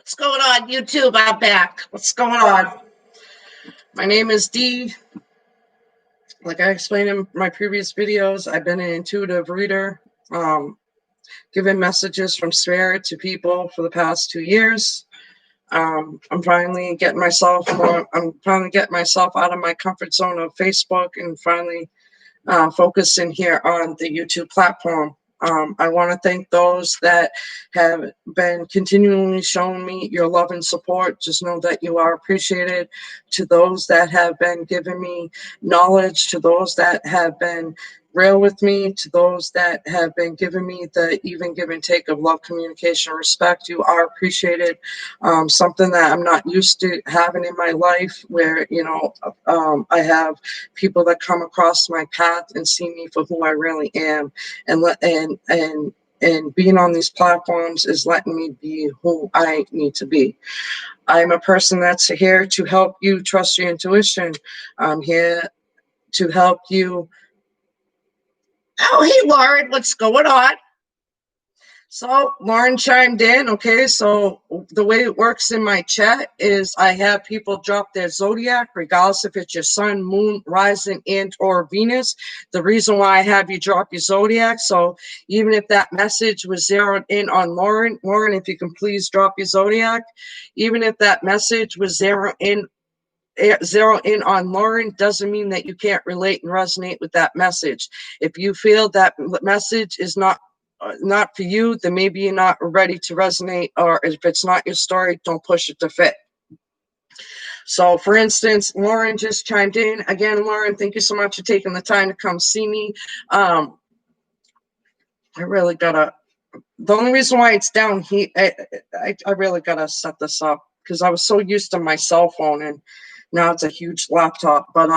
What's going on, YouTube? I'm back. What's going on? My name is Dee. Like I explained in my previous videos, I've been an intuitive reader, um, giving messages from spirit to people for the past 2 years. I'm finally getting myself out of my comfort zone of Facebook and finally focusing here on the YouTube platform. I want to thank those that have been continually showing me your love and support. Just know that you are appreciated. To those that have been giving me knowledge, to those that have been real with me, to those that have been giving me the even give and take of love, communication, respect, you are appreciated. Something that I'm not used to having in my life, where I have people that come across my path and see me for who I really am, and being on these platforms is letting me be who I need to be. I'm a person that's here to help you trust your intuition. I'm here to help you. Oh, hey, Lauren, what's going on? So Lauren chimed in. Okay, so the way it works in my chat is I have people drop their zodiac, regardless if it's your sun, moon, rising, and or Venus. The reason why I have you drop your zodiac, so even if that message was zeroed in on Lauren, if you can please drop your zodiac. Even if that message was zero in on Lauren, doesn't mean that you can't relate and resonate with that message. If you feel that message is not for you, then maybe you're not ready to resonate, or if it's not your story, don't push it to fit. So for instance, Lauren just chimed in. Again, Lauren, thank you so much for taking the time to come see me. I really gotta, the only reason why it's down here, I really gotta set this up because I was so used to my cell phone, and now it's a huge laptop. But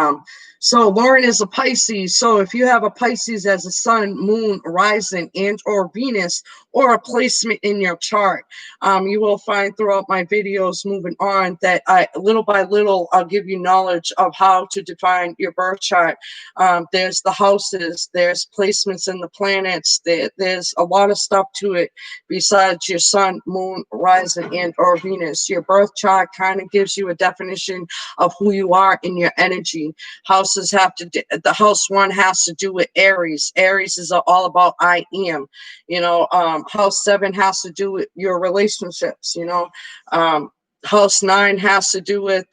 so Lauren is a Pisces. So if you have a Pisces as a sun, moon, rising, and or Venus, or a placement in your chart, you will find throughout my videos moving on that I little by little I'll give you knowledge of how to define your birth chart. There's the houses, there's placements in the planets, there's a lot of stuff to it besides your sun, moon, rising, and or Venus. Your birth chart kind of gives you a definition of who you are in your energy. Houses have to the house one has to do with Aries. Aries is all about I am. House 7 has to do with your relationships. House 9 has to do with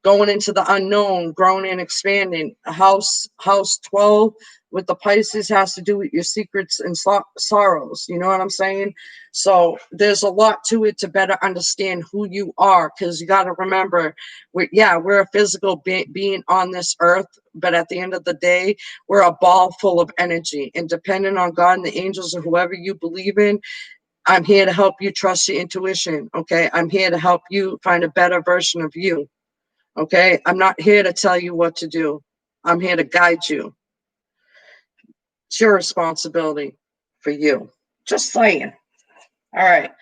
going into the unknown, growing and expanding. House 12 with the Pisces has to do with your secrets and sorrows. You know what I'm saying? So there's a lot to it to better understand who you are, because you got to remember, we're a physical being on this earth, but at the end of the day, we're a ball full of energy. And depending on God and the angels or whoever you believe in, I'm here to help you trust your intuition. Okay, I'm here to help you find a better version of you. Okay, I'm not here to tell you what to do. I'm here to guide you. It's your responsibility for you. Just saying. All right.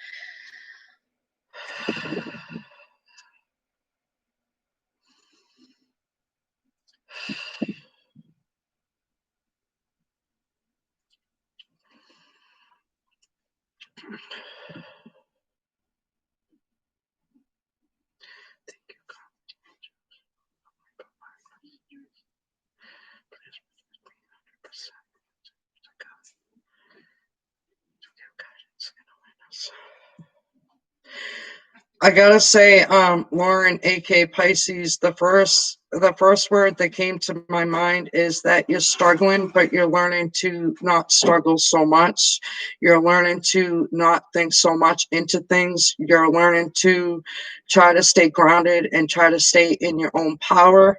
I gotta say, Lauren, aka Pisces, the first word that came to my mind is that you're struggling, but you're learning to not struggle so much. You're learning to not think so much into things. You're learning to try to stay grounded and try to stay in your own power.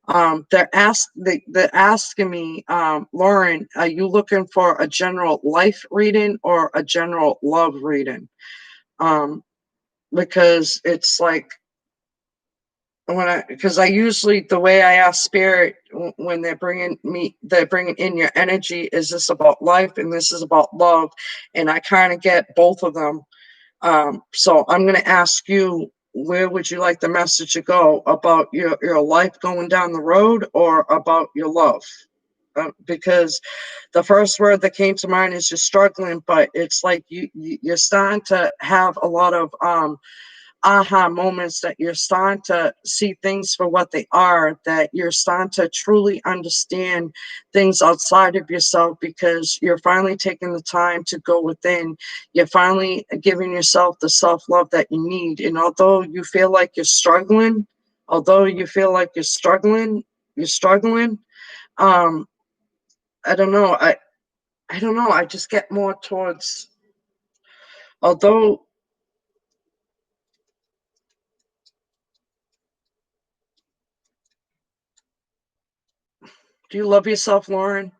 They're asking me, Lauren, are you looking for a general life reading or a general love reading? Because it's like because I usually, the way I ask spirit when they're bringing in your energy, is this about life and this is about love, and I kind of get both of them. So I'm going to ask you, where would you like the message to go? About your life going down the road, or about your love? because the first word that came to mind is just struggling, but it's like you're starting to have a lot of aha moments, that you're starting to see things for what they are, that you're starting to truly understand things outside of yourself, because you're finally taking the time to go within. You're finally giving yourself the self-love that you need. And although you feel like you're struggling, although you feel like you're struggling, um, I don't know. I don't know. I just get more towards, although, do you love yourself, Lauren?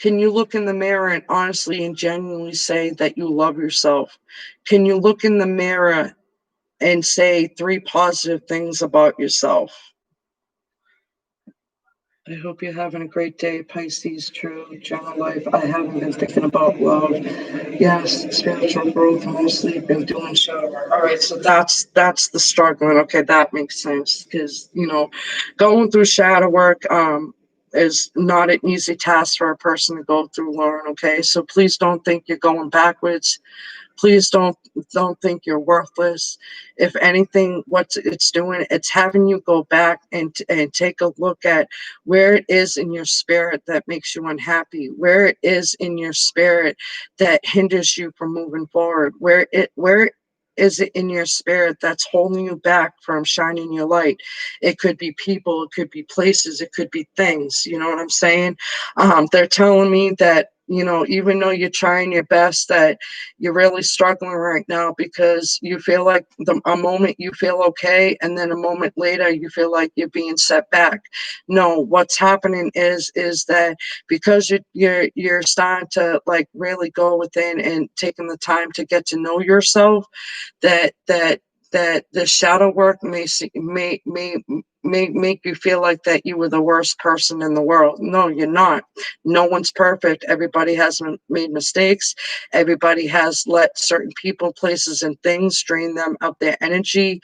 Can you look in the mirror and honestly and genuinely say that you love yourself? Can you look in the mirror and say three positive things about yourself? I hope you're having a great day, Pisces. True, general life. I haven't been thinking about love. Yes, spiritual growth. Mostly been doing shadow work. All right, so that's the struggling. Okay, that makes sense, because going through shadow work is not an easy task for a person to go through, Lauren. Okay, so please don't think you're going backwards. Please don't think you're worthless. If anything, what it's doing, it's having you go back and take a look at where it is in your spirit that makes you unhappy, where it is in your spirit that hinders you from moving forward, where is it in your spirit that's holding you back from shining your light. It could be people, it could be places, it could be things. You know what I'm saying? They're telling me that, even though you're trying your best, that you're really struggling right now, because you feel like a moment you feel okay, and then a moment later you feel like you're being set back. No, what's happening is that because you're starting to like really go within and taking the time to get to know yourself, that the shadow work may make you feel like that you were the worst person in the world. No, you're not. No one's perfect. Everybody has made mistakes. Everybody has let certain people, places, and things drain them of their energy,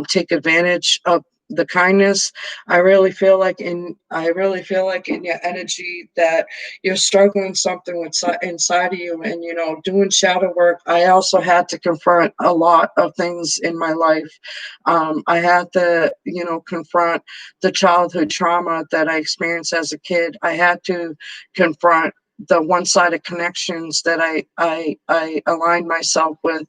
take advantage of the kindness. I really feel like in your energy that you're struggling something with inside of you, and doing shadow work. I also had to confront a lot of things in my life. I had to confront the childhood trauma that I experienced as a kid. I had to confront the one-sided connections that I aligned myself with.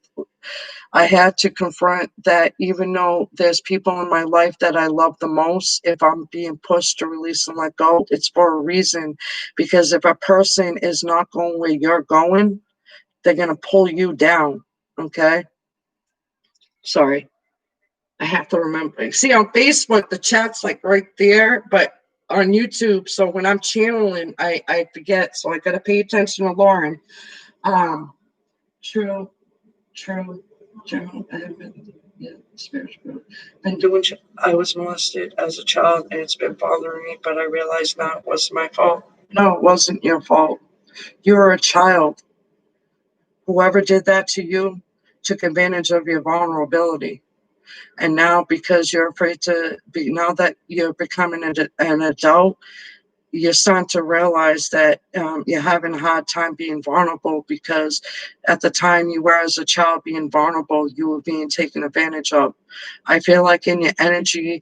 I had to confront that even though there's people in my life that I love the most, if I'm being pushed to release and let go, it's for a reason. Because if a person is not going where you're going, they're going to pull you down. Okay? Sorry. I have to remember. See, on Facebook, the chat's like right there, but on YouTube, so when I'm channeling, I forget. So I got to pay attention to Lauren. Um, true. True, general, I have been, yeah, spiritual. Been doing. I was molested as a child, and it's been bothering me. But I realized now it wasn't my fault. No, it wasn't your fault. You were a child. Whoever did that to you took advantage of your vulnerability. And now, because you're afraid to be, now that you're becoming an adult, you're starting to realize that you're having a hard time being vulnerable, because at the time you were as a child being vulnerable, you were being taken advantage of. I feel like in your energy,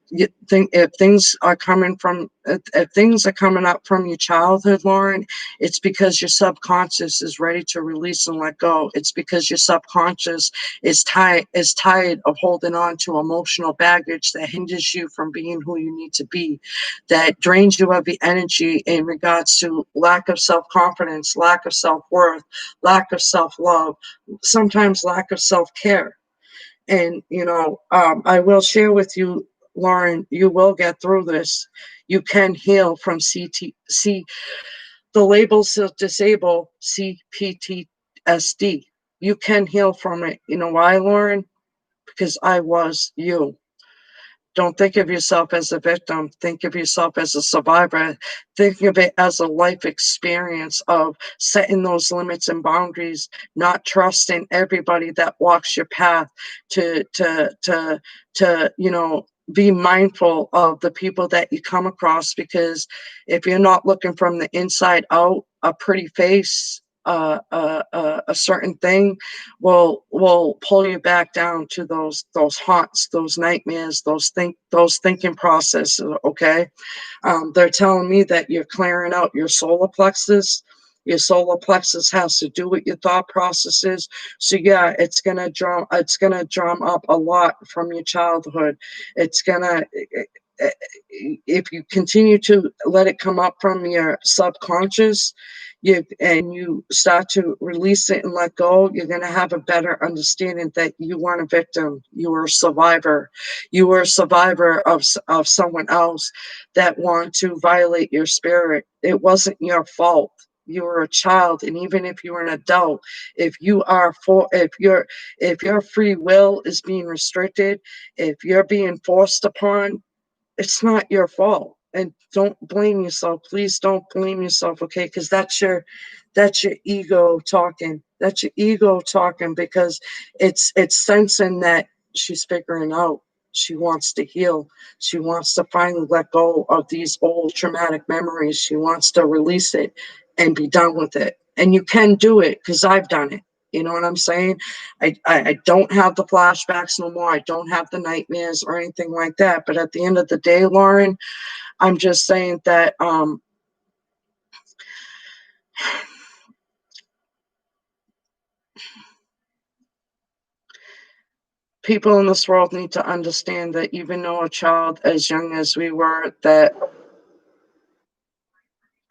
you think if things are coming from, if things are coming up from your childhood, Lauren, it's because your subconscious is ready to release and let go. It's because your subconscious is tired of holding on to emotional baggage that hinders you from being who you need to be, that drains you of the energy in regards to lack of self-confidence, lack of self-worth, lack of self-love, sometimes lack of self-care. And, I will share with you, Lauren, you will get through this. You can heal from the labels disable CPTSD. You can heal from it. You know why, Lauren? Because I was you. Don't think of yourself as a victim. Think of yourself as a survivor. Think of it as a life experience of setting those limits and boundaries, not trusting everybody that walks your path to be mindful of the people that you come across, because if you're not looking from the inside out, a pretty face, a certain thing will pull you back down to those haunts, those nightmares, those thinking processes. Okay, they're telling me that you're clearing out your solar plexus. Your solar plexus has to do with your thought processes. So yeah, it's gonna drum up a lot from your childhood. It's gonna if you continue to let it come up from your subconscious, you start to release it and let go, you're going to have a better understanding that you weren't a victim, you were a survivor. You were a survivor of someone else that wanted to violate your spirit. It wasn't your fault. You were a child, and even if you were an adult, if your free will is being restricted, if you're being forced upon, it's not your fault. And don't blame yourself. Please don't blame yourself, okay? Because that's your ego talking. That's your ego talking, because it's sensing that she's figuring out. She wants to heal. She wants to finally let go of these old traumatic memories. She wants to release it and be done with it. And you can do it, because I've done it. You know what I'm saying? I don't have the flashbacks no more. I don't have the nightmares or anything like that. But at the end of the day, Lauren, I'm just saying that people in this world need to understand that even though a child as young as we were, that,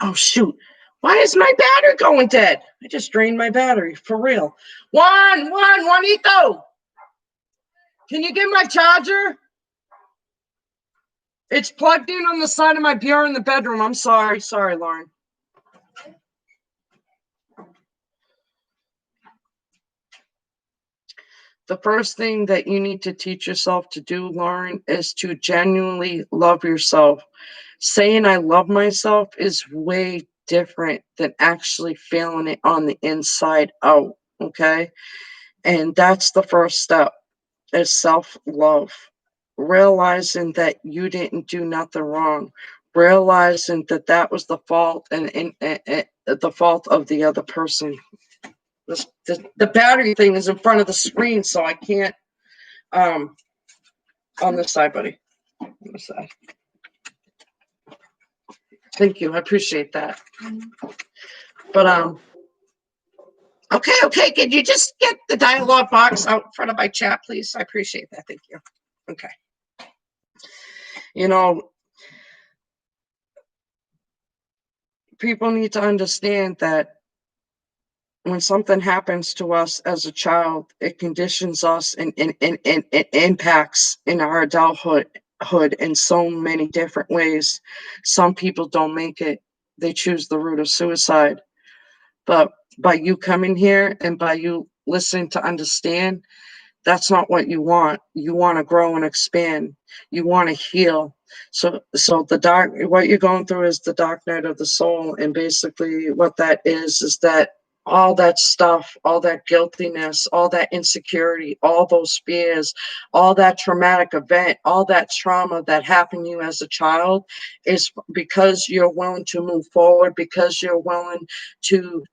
oh shoot, why is my battery going dead? I just drained my battery, for real. Juanito, can you get my charger? It's plugged in on the side of my bureau in the bedroom. I'm sorry, Lauren. The first thing that you need to teach yourself to do, Lauren, is to genuinely love yourself. Saying I love myself is way different than actually feeling it on the inside out. Okay. And that's the first step, is self-love. Realizing that you didn't do nothing wrong. Realizing that that was the fault, and the fault of the other person. The battery thing is in front of the screen, so I can't. On this side, buddy. On this side. Thank you. I appreciate that. But okay. Can you just get the dialogue box out in front of my chat, please? I appreciate that. Thank you. Okay. You know, people need to understand that when something happens to us as a child, it conditions us and it impacts in our adulthood in so many different ways. Some people don't make it. They choose the route of suicide. But by you coming here and by you listening to understand, that's not what you want. You want to grow and expand. You want to heal. So what you're going through is the dark night of the soul. And basically what that is that all that stuff, all that guiltiness, all that insecurity, all those fears, all that traumatic event, all that trauma that happened to you as a child is because you're willing to move forward, because you're willing to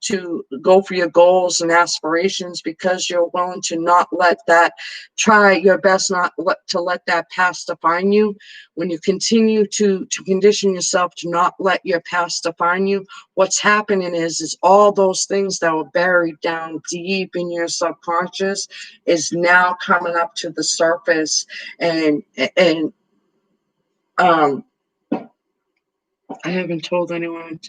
go for your goals and aspirations, because you're willing to not let that, try your best not to let that past define you. When you continue to condition yourself to not let your past define you, what's happening is all those things that were buried down deep in your subconscious is now coming up to the surface. And I haven't told anyone.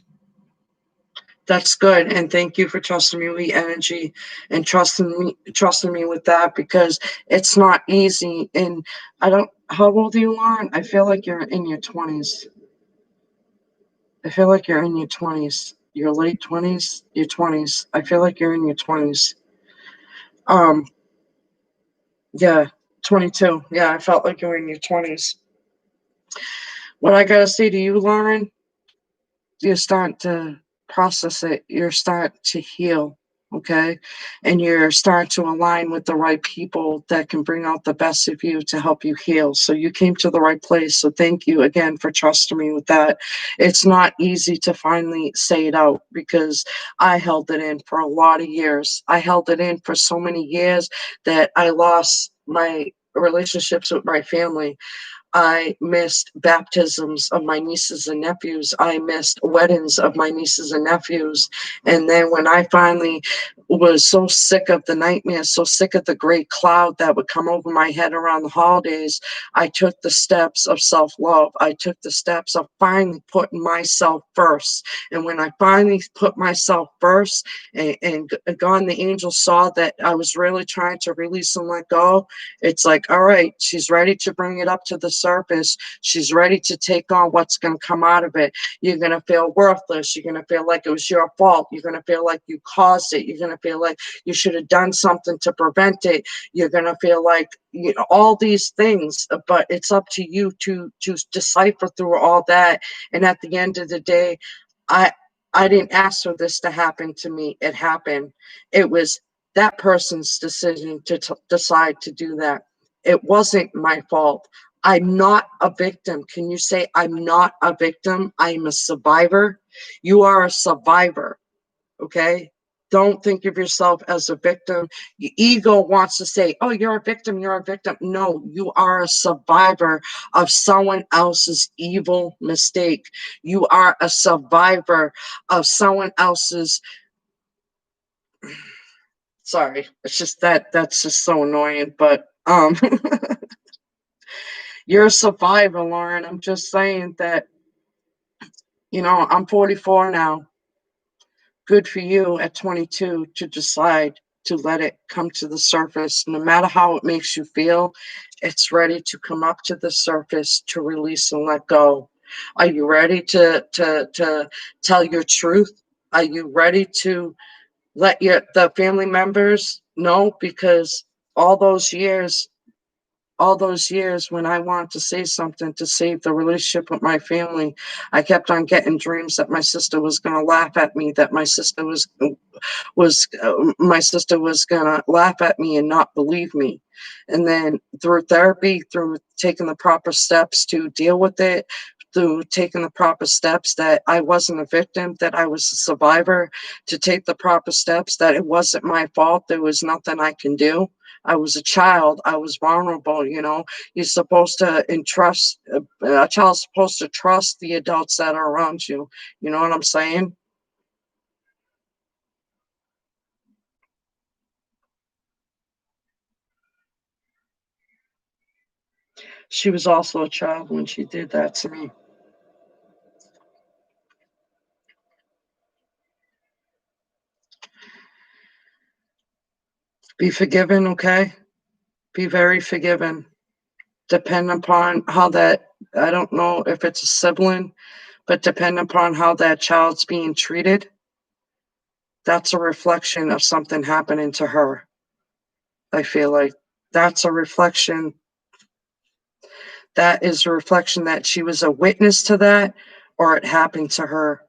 That's good, and thank you for trusting me with the energy and trusting me with that, because it's not easy. And I don't. How old are you, Lauren? I feel like you're in your 20s. I feel like you're in your 20s. Your late 20s, your 20s. I feel like you're in your 20s. Um, yeah, 22. Yeah, I felt like you were in your 20s. What I gotta say to you, Lauren, you're starting to process it. You're starting to heal. okay? And you're starting to align with the right people that can bring out the best of you to help you heal. So you came to the right place. So thank you again for trusting me with that. It's not easy to finally say it out because I held it in for a lot of years. I held it in for so many years that I lost my relationships with my family. I missed baptisms of my nieces and nephews. I missed weddings of my nieces and nephews. And then when I finally was so sick of the nightmares, so sick of the great cloud that would come over my head around the holidays, I took the steps of self love. I took the steps of finally putting myself first. And when I finally put myself first, and God and the angels saw that I was really trying to release and let go, it's like, all right, she's ready to bring it up to the surface. She's ready to take on what's going to come out of it. You're going to feel worthless. You're going to feel like it was your fault. You're going to feel like you caused it. You're going to feel like you should have done something to prevent it. You're going to feel like, all these things, but it's up to you to decipher through all that. And at the end of the day, I I didn't ask for this to happen to me. It happened. It was that person's decision to decide to do that. It wasn't my fault. I'm not a victim. Can you say I'm not a victim? I'm a survivor. You are a survivor. Okay. Don't think of yourself as a victim. Your ego wants to say, oh, you're a victim. You're a victim. No, you are a survivor of someone else's evil mistake. You are a survivor of someone else's. Sorry, it's just that's just so annoying. But you're a survivor, Lauren. I'm just saying that, I'm 44 now. Good for you at 22 to decide to let it come to the surface. No matter how it makes you feel, it's ready to come up to the surface to release and let go. Are you ready to tell your truth? Are you ready to let the family members know? Because all those years all those years when I wanted to say something to save the relationship with my family, I kept on getting dreams that my sister was going to laugh at me, that my sister was going to laugh at me and not believe me. And then through therapy, through taking the proper steps to deal with it, through taking the proper steps that I wasn't a victim, that I was a survivor, to take the proper steps that it wasn't my fault, there was nothing I can do. I was a child. I was vulnerable. You're supposed to entrust, a child's supposed to trust the adults that are around you. You know what I'm saying? She was also a child when she did that to me. Be forgiven, okay? Be very forgiven. Depend upon how I don't know if it's a sibling, but depend upon how that child's being treated. That's a reflection of something happening to her. I feel like that's a reflection that is a reflection that she was a witness to that, or it happened to her.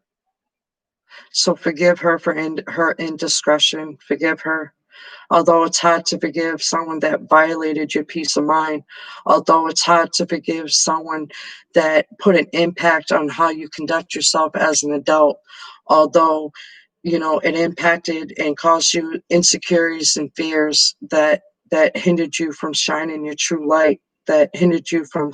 So forgive her for her indiscretion. Forgive her. Although it's hard to forgive someone that violated your peace of mind, although it's hard to forgive someone that put an impact on how you conduct yourself as an adult, although it impacted and caused you insecurities and fears that hindered you from shining your true light, that hindered you from